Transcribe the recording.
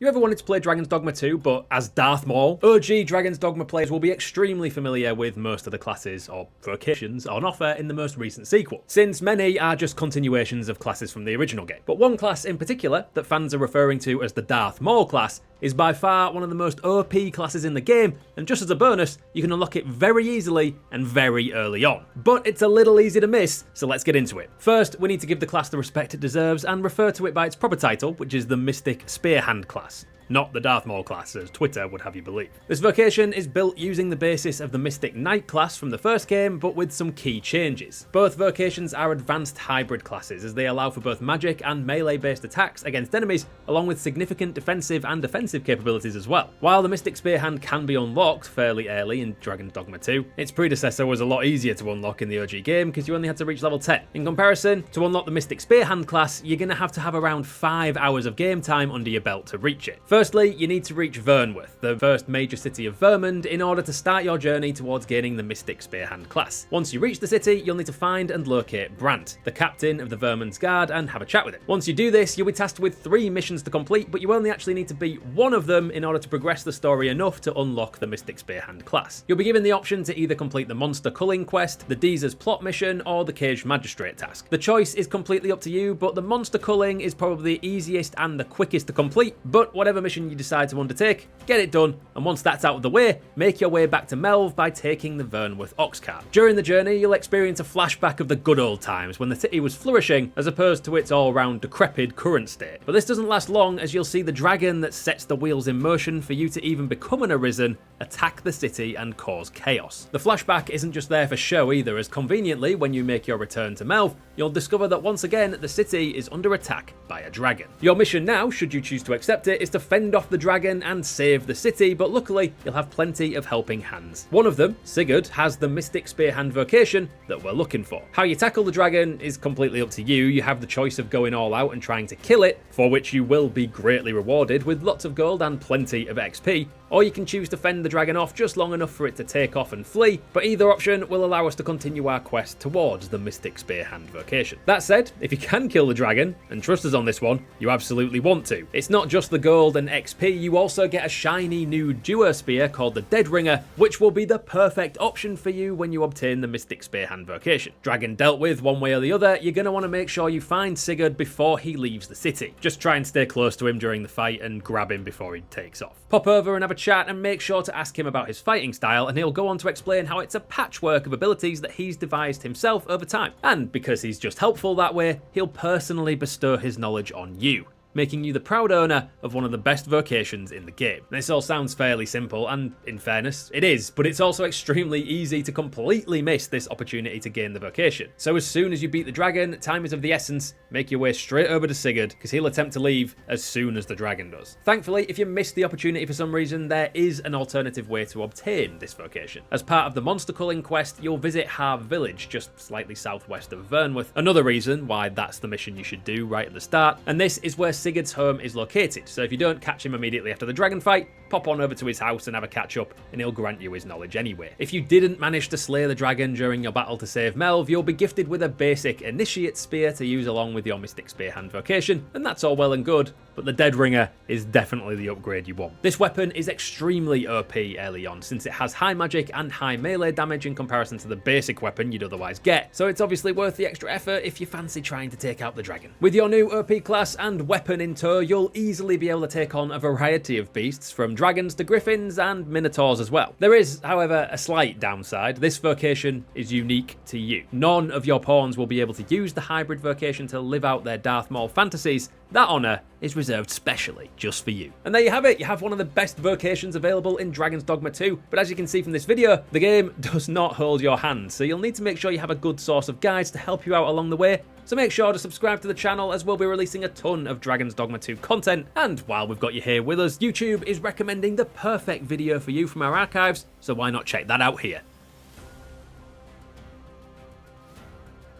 You ever wanted to play Dragon's Dogma 2, but as Darth Maul? OG Dragon's Dogma players will be extremely familiar with most of the classes, or vocations, on offer in the most recent sequel, since many are just continuations of classes from the original game. But one class in particular, that fans are referring to as the Darth Maul Class, is by far one of the most OP classes in the game, and just as a bonus, you can unlock it very easily and very early on. But it's a little easy to miss, so let's get into it. First, we need to give the class the respect it deserves and refer to it by its proper title, which is the Mystic Spearhand class. Not the Darth Maul class, as Twitter would have you believe. This vocation is built using the basis of the Mystic Knight class from the first game, but with some key changes. Both vocations are advanced hybrid classes, as they allow for both magic and melee-based attacks against enemies, along with significant defensive and offensive capabilities as well. While the Mystic Spearhand can be unlocked fairly early in Dragon's Dogma 2, its predecessor was a lot easier to unlock in the OG game because you only had to reach level 10. In comparison, to unlock the Mystic Spearhand class, you're going to have around 5 hours of game time under your belt to reach it. Firstly, you need to reach Vernworth, the first major city of Vermund, in order to start your journey towards gaining the Mystic Spearhand class. Once you reach the city, you'll need to find and locate Brant, the captain of the Vermund's Guard, and have a chat with him. Once you do this, you'll be tasked with 3 missions to complete, but you only actually need to beat one of them in order to progress the story enough to unlock the Mystic Spearhand class. You'll be given the option to either complete the Monster Culling quest, the Deezer's plot mission, or the Caged Magistrate task. The choice is completely up to you, but the Monster Culling is probably the easiest and the quickest to complete, but whatever mission you decide to undertake, get it done, and once that's out of the way, make your way back to Melve by taking the Vernworth ox cart. During the journey, you'll experience a flashback of the good old times when the city was flourishing, as opposed to its all-round decrepit current state. But this doesn't last long, as you'll see the dragon that sets the wheels in motion for you to even become an Arisen attack the city and cause chaos. The flashback isn't just there for show either, as conveniently, when you make your return to Melve, you'll discover that once again the city is under attack by a dragon. Your mission now, should you choose to accept it, is to fend off the dragon and save the city, but luckily you'll have plenty of helping hands. One of them, Sigurd, has the Mystic Spearhand vocation that we're looking for. How you tackle the dragon is completely up to you. You have the choice of going all out and trying to kill it, for which you will be greatly rewarded with lots of gold and plenty of XP, or you can choose to fend the dragon off just long enough for it to take off and flee, but either option will allow us to continue our quest towards the Mystic Spearhand vocation. That said, if you can kill the dragon, and trust us on this one, you absolutely want to. It's not just the gold and XP, you also get a shiny new duo spear called the Deadringer, which will be the perfect option for you when you obtain the Mystic Spearhand vocation. Dragon dealt with one way or the other, you're going to want to make sure you find Sigurd before he leaves the city. Just try and stay close to him during the fight and grab him before he takes off. Pop over and have a chat and make sure to ask him about his fighting style, and he'll go on to explain how it's a patchwork of abilities that he's devised himself over time. And because he's just helpful that way, he'll personally bestow his knowledge on you, making you the proud owner of one of the best vocations in the game. This all sounds fairly simple, and in fairness, it is, but it's also extremely easy to completely miss this opportunity to gain the vocation. So as soon as you beat the dragon, time is of the essence, make your way straight over to Sigurd, because he'll attempt to leave as soon as the dragon does. Thankfully, if you missed the opportunity for some reason, there is an alternative way to obtain this vocation. As part of the Monster Culling quest, you'll visit Harve Village, just slightly southwest of Vernworth, another reason why that's the mission you should do right at the start, and this is where Sigurd's home is located, so if you don't catch him immediately after the dragon fight, pop on over to his house and have a catch up, and he'll grant you his knowledge anyway. If you didn't manage to slay the dragon during your battle to save Melve, you'll be gifted with a basic Initiate Spear to use along with your Mystic Spearhand vocation, and that's all well and good, but the Deadringer is definitely the upgrade you want. This weapon is extremely OP early on, since it has high magic and high melee damage in comparison to the basic weapon you'd otherwise get, so it's obviously worth the extra effort if you fancy trying to take out the dragon. With your new OP class and weapon in tow, you'll easily be able to take on a variety of beasts, from dragons to griffins and minotaurs as well. There is, however, a slight downside. This vocation is unique to you. None of your pawns will be able to use the hybrid vocation to live out their Darth Maul fantasies. That honour is reserved specially just for you. And there you have it, you have one of the best vocations available in Dragon's Dogma 2, but as you can see from this video, the game does not hold your hand, so you'll need to make sure you have a good source of guides to help you out along the way. So make sure to subscribe to the channel, as we'll be releasing a ton of Dragon's Dogma 2 content, and while we've got you here with us, YouTube is recommending the perfect video for you from our archives, so why not check that out here.